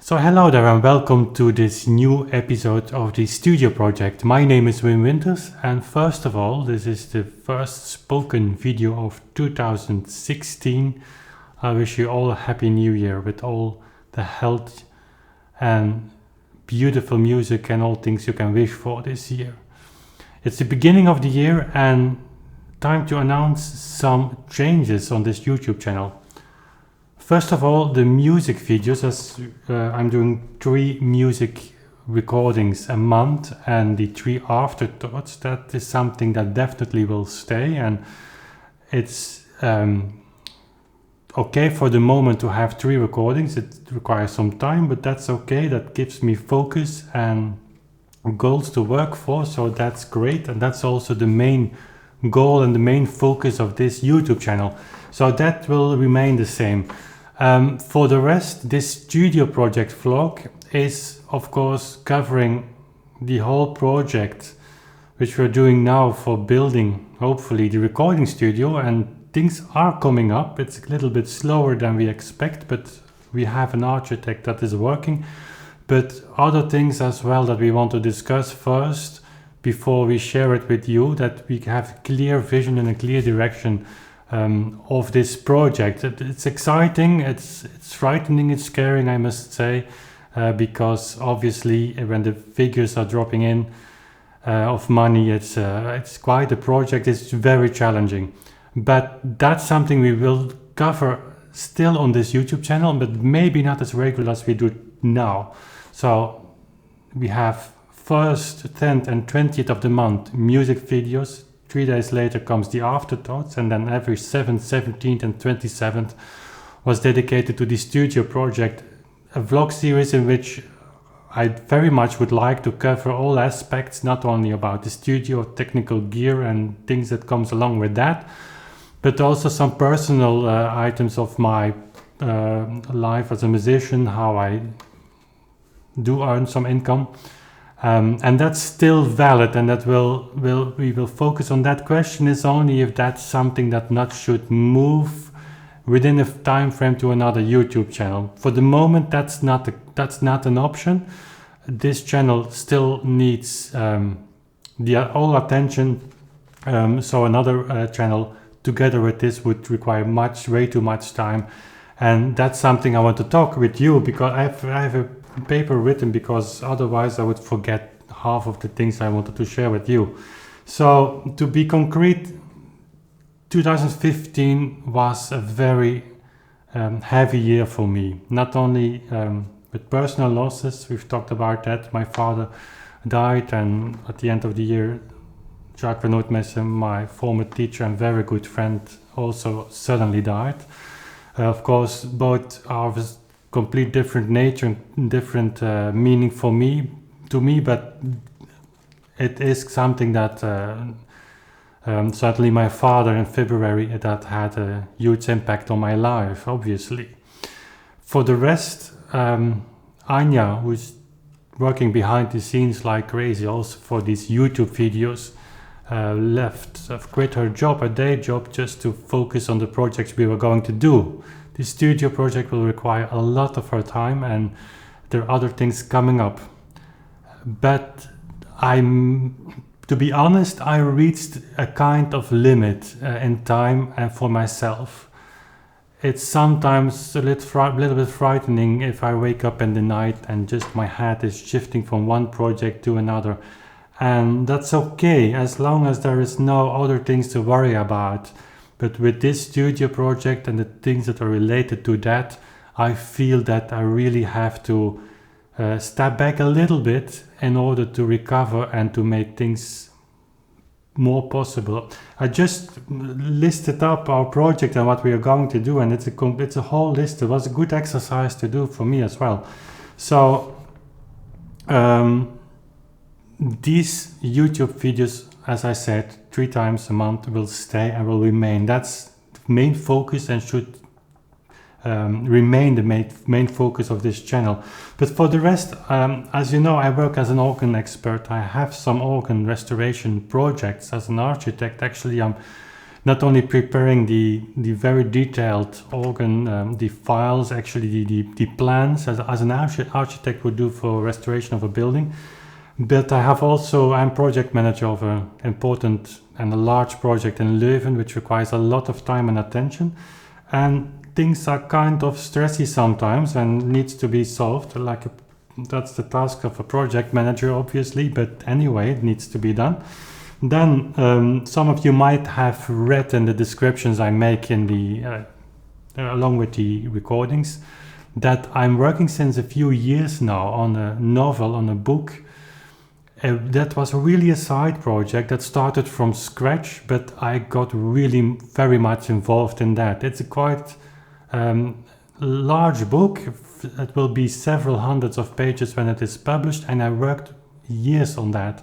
So hello there and welcome to this new episode of the studio project. My name is Wim Winters, and first of all, this is the first spoken video of 2016. I wish you all a happy new year with all the health and beautiful music and all things you can wish for this year. It's the beginning of the year and time to announce some changes on this YouTube channel. First of all, the music videos, as I'm doing 3 music recordings a month, and the 3 afterthoughts, that is something that definitely will stay, and it's okay for the moment to have 3 recordings. It requires some time, but that's okay. That gives me focus and goals to work for, so that's great, and that's also the main goal and the main focus of this YouTube channel, so that will remain the same. For the rest, this studio project vlog is of course covering the whole project which we're doing now for building hopefully the recording studio, and things are coming up. It's a little bit slower than we expect, but we have an architect that is working, but other things as well that we want to discuss first before we share it with you, that we have clear vision and a clear direction of this project. It's exciting, it's frightening, it's scaring, I must say, because obviously when the figures are dropping in of money, it's quite a project. It's very challenging, but that's something we will cover still on this YouTube channel, but maybe not as regular as we do now. So we have 1st, 10th and 20th of the month music videos. 3 days later comes the afterthoughts, and then every 7th, 17th and 27th was dedicated to the studio project, a vlog series in which I very much would like to cover all aspects, not only about the studio, technical gear and things that comes along with that, but also some personal items of my life as a musician, how I do earn some income. And that's still valid, and that we will focus on that. Question is only if that's something that not should move within a time frame to another YouTube channel. For the moment, that's not an option. This channel still needs all attention. So another channel together with this would require way too much time, and that's something I want to talk with you, because I have a paper written, because otherwise I would forget half of the things I wanted to share with you. So to be concrete, 2015 was a very heavy year for me, not only with personal losses. We've talked about that. My father died, and at the end of the year, Jacques Renaud-Messe, my former teacher and very good friend, also suddenly died. Of course, both are of complete different nature and different meaning to me, but it is something that certainly my father in February, that had a huge impact on my life, obviously. For the rest, Anya, who's working behind the scenes like crazy also for these YouTube videos, quit her job, a day job, just to focus on the projects we were going to do. The studio project will require a lot of her time, and there are other things coming up. But to be honest, I reached a kind of limit in time and for myself. It's sometimes a little bit frightening if I wake up in the night and just my head is shifting from one project to another. And that's okay, as long as there is no other things to worry about. But with this studio project and the things that are related to that, I feel that I really have to step back a little bit in order to recover and to make things more possible. I just listed up our project and what we are going to do, and it's a whole list. It was a good exercise to do for me as well. So these YouTube videos, as I said, 3 times a month will stay and will remain. That's the main focus and should remain the main focus of this channel. But for the rest, as you know, I work as an organ expert. I have some organ restoration projects as an architect. Actually, I'm not only preparing the very detailed organ, the files, actually the plans as an architect would do for restoration of a building, but I'm project manager of an important and a large project in Leuven, which requires a lot of time and attention, and things are kind of stressy sometimes and needs to be solved. That's the task of a project manager, obviously, but anyway, it needs to be done. Then some of you might have read in the descriptions I make in the along with the recordings that I'm working since a few years now on a novel, on a book. That was really a side project that started from scratch, but I got really very much involved in that. It's a quite large book. It will be several hundreds of pages when it is published, and I worked years on that.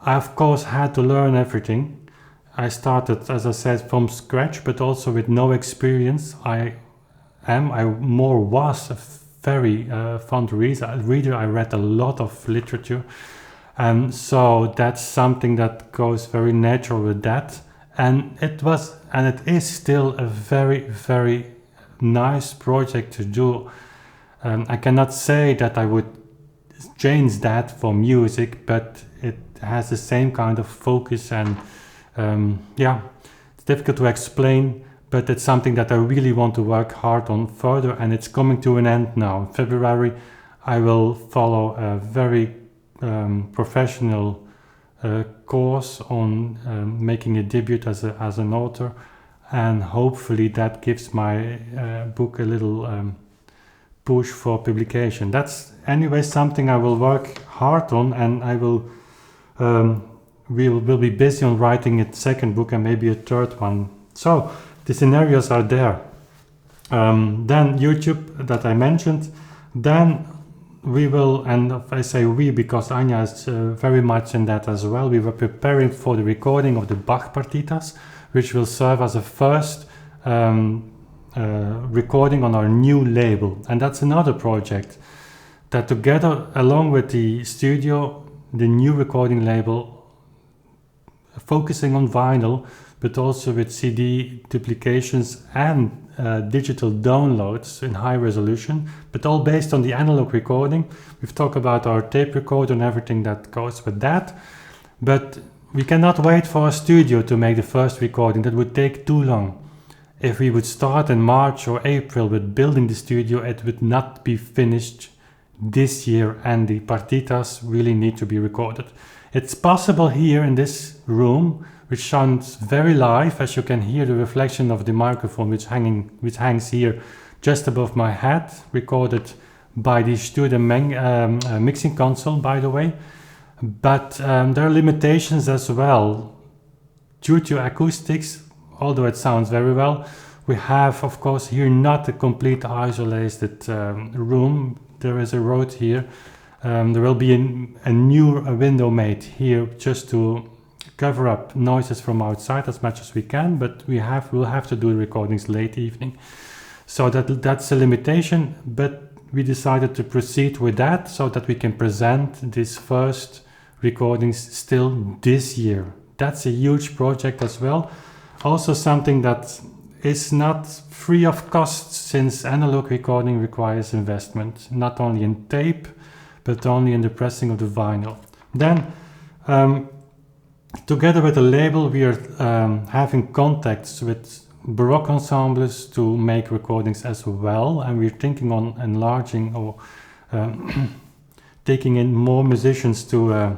I of course had to learn everything. I started, as I said, from scratch, but also with no experience. I was a very fond reader. I read a lot of literature, and so that's something that goes very natural with that. And it is still a very, very nice project to do. I cannot say that I would change that for music, but it has the same kind of focus, and it's difficult to explain, but it's something that I really want to work hard on further, and it's coming to an end now. In February I will follow a very professional course on making a debut as an author, and hopefully that gives my book a little push for publication. That's anyway something I will work hard on, and I will we'll be busy on writing a second book and maybe a third one. So the scenarios are there. Then YouTube that I mentioned. Then we will, and I say we because Anja is very much in that as well. We were preparing for the recording of the Bach partitas, which will serve as a first recording on our new label. And that's another project that together, along with the studio, the new recording label, focusing on vinyl, but also with CD duplications and digital downloads in high resolution, but all based on the analog recording. We've talked about our tape recorder and everything that goes with that, but we cannot wait for a studio to make the first recording. That would take too long. If we would start in March or April with building the studio, it would not be finished this year, and the partitas really need to be recorded. It's possible here in this room, which sounds very live, as you can hear the reflection of the microphone which hangs here just above my head, recorded by the studio mixing console, by the way. But there are limitations as well due to acoustics. Although it sounds very well, we have of course here not a complete isolated room. There is a road here. There will be a new window made here just to cover up noises from outside as much as we can, but we'll have to do recordings late evening. So that's a limitation, but we decided to proceed with that so that we can present this first recordings still this year. That's a huge project as well. Also something that is not free of costs, since analog recording requires investment, not only in tape, but only in the pressing of the vinyl. Then, together with the label, we are having contacts with Baroque ensembles to make recordings as well, and we're thinking on enlarging or taking in more musicians to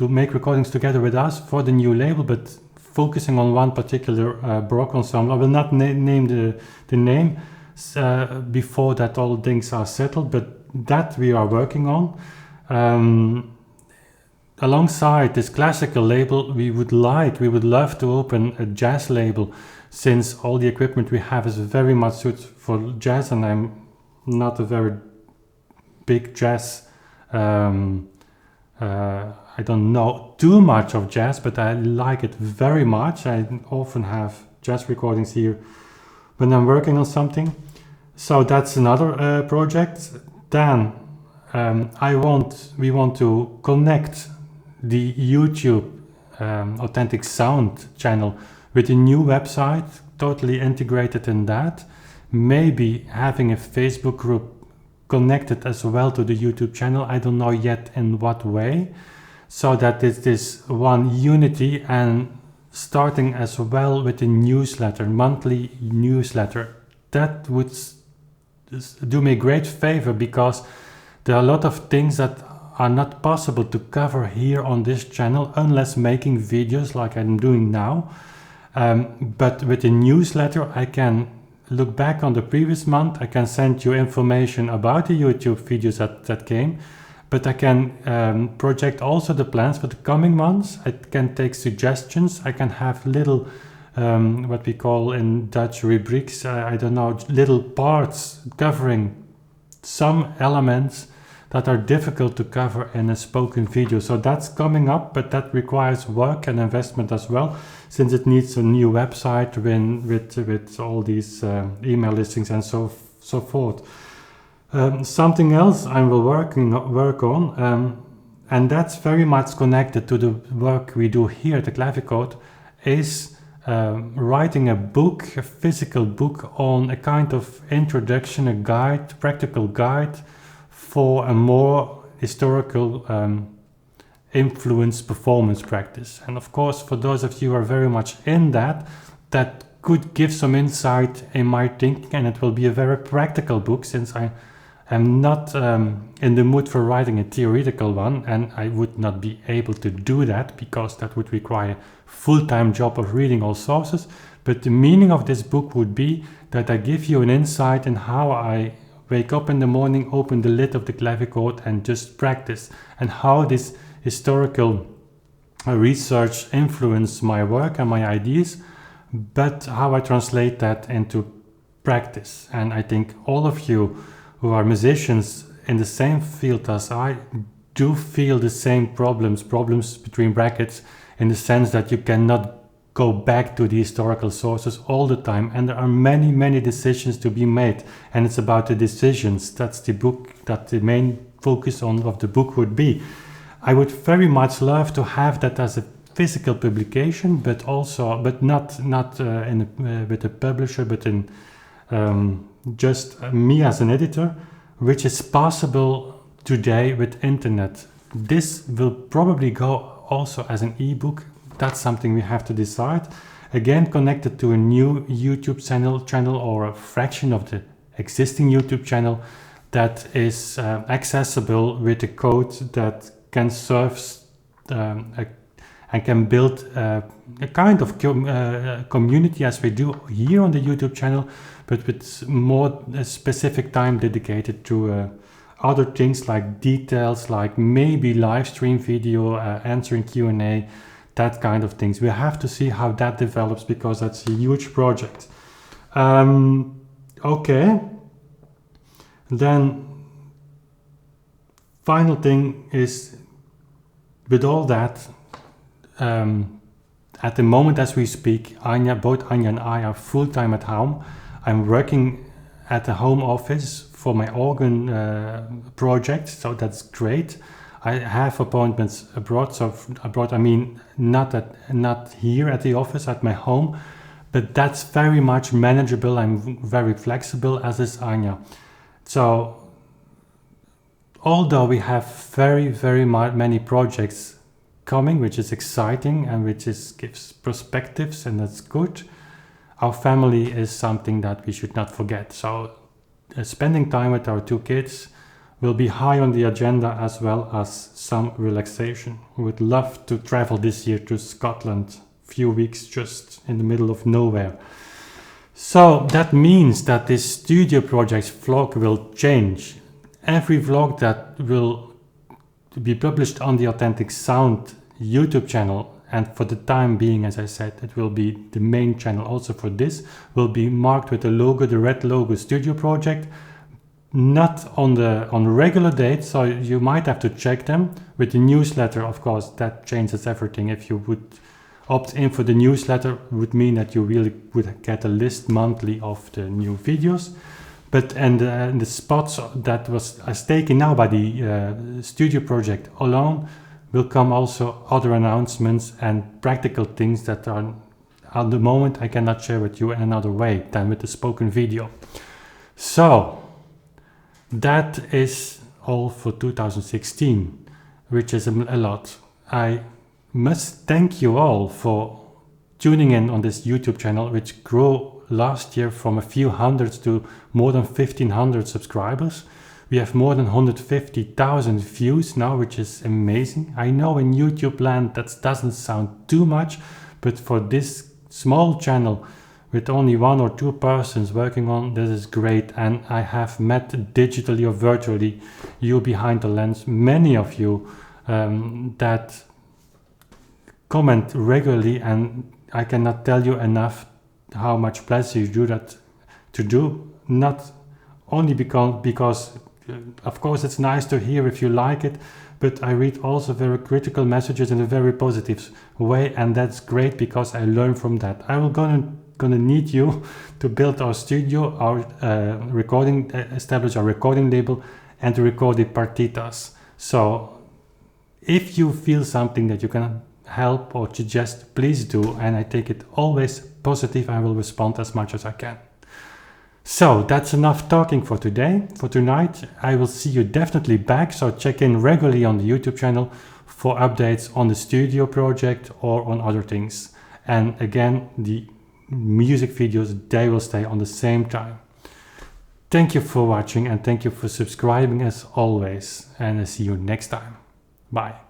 make recordings together with us for the new label, but focusing on one particular Baroque ensemble. I will not name the name before that all things are settled, but that we are working on. Alongside this classical label, we would love to open a jazz label, since all the equipment we have is very much suited for jazz, and I'm not a very big jazz I don't know too much of jazz, but I like it very much. I often have jazz recordings here when I'm working on something. So that's another project. Then we want to connect the YouTube Authentic Sound channel with a new website, totally integrated in that. Maybe having a Facebook group connected as well to the YouTube channel. I don't know yet in what way. So that it's this one unity, and starting as well with a newsletter, monthly newsletter. That would do me a great favor, because there are a lot of things that are not possible to cover here on this channel unless making videos like I'm doing now. But with a newsletter, I can look back on the previous month. I can send you information about the YouTube videos that came, but I can project also the plans for the coming months. I can take suggestions. I can have little what we call in Dutch rubrics, I don't know, little parts covering some elements that are difficult to cover in a spoken video. So that's coming up, but that requires work and investment as well, since it needs a new website with all these email listings and so forth. Something else I will work on, and that's very much connected to the work we do here at the Clavicode, is writing a book, a physical book, on a kind of introduction, a guide, practical guide for a more historical influence performance practice. And of course, for those of you who are very much in that could give some insight in my thinking, and it will be a very practical book, since I am not in the mood for writing a theoretical one, and I would not be able to do that because that would require a full-time job of reading all sources. But the meaning of this book would be that I give you an insight in how I wake up in the morning, open the lid of the Clavicode and just practice, and how this historical research influenced my work and my ideas, but how I translate that into practice. And I think all of you who are musicians in the same field as I do feel the same problems between brackets, in the sense that you cannot go back to the historical sources all the time, and there are many decisions to be made, and it's about the decisions. That's the book, that the main focus of the book would be. I would very much love to have that as a physical publication, but not with a publisher, but in just me as an editor, which is possible today with internet. This will probably go also as an ebook. That's something we have to decide. Again, connected to a new YouTube channel or a fraction of the existing YouTube channel that is accessible with a code that can serve and can build a kind of community as we do here on the YouTube channel, but with more specific time dedicated to other things like details, like maybe live stream video, answering Q&A, that kind of things. We have to see how that develops, because that's a huge project. Okay. Then final thing is, with all that, at the moment as we speak, both Anja and I are full-time at home. I'm working at the home office for my organ project, so that's great. I have appointments abroad, so abroad I mean not here at the office, at my home, but that's very much manageable. I'm very flexible, as is Anja. So although we have very many projects coming, which is exciting and gives perspectives, and that's good, our family is something that we should not forget. So spending time with our two kids will be high on the agenda, as well as some relaxation. We would love to travel this year to Scotland, few weeks just in the middle of nowhere. So that means that this studio projects vlog will change. Every vlog that will be published on the Authentic Sound YouTube channel, and for the time being, as I said, it will be the main channel also for this, will be marked with the logo, the red logo, studio project. Not on regular dates, so you might have to check them. With the newsletter, of course, that changes everything. If you would opt in for the newsletter, would mean that you really would get a list monthly of the new videos. But and the spots that was taken now by the studio project alone will come also other announcements and practical things that are at the moment I cannot share with you in another way than with the spoken video. So that is all for 2016, which is a lot. I must thank you all for tuning in on this YouTube channel, which grew last year from a few hundreds to more than 1,500 subscribers. We have more than 150,000 views now, which is amazing. I know in YouTube land that doesn't sound too much, but for this small channel with only 1 or 2 persons working on this is great. And I have met digitally or virtually you behind the lens, many of you that comment regularly, and I cannot tell you enough how much pleasure you do that to do. Not only because of course it's nice to hear if you like it, but I read also very critical messages in a very positive way, and that's great because I learn from that. I will gonna need you to build our studio, our recording, establish our recording label, and to record the partitas. So if you feel something that you can help or suggest, please do, and I take it always positive. I will respond as much as I can. So that's enough talking for today. For tonight, I will see you definitely back, so check in regularly on the YouTube channel for updates on the studio project or on other things. And again, the music videos, they will stay on the same time. Thank you for watching, and thank you for subscribing as always, and I'll see you next time. Bye.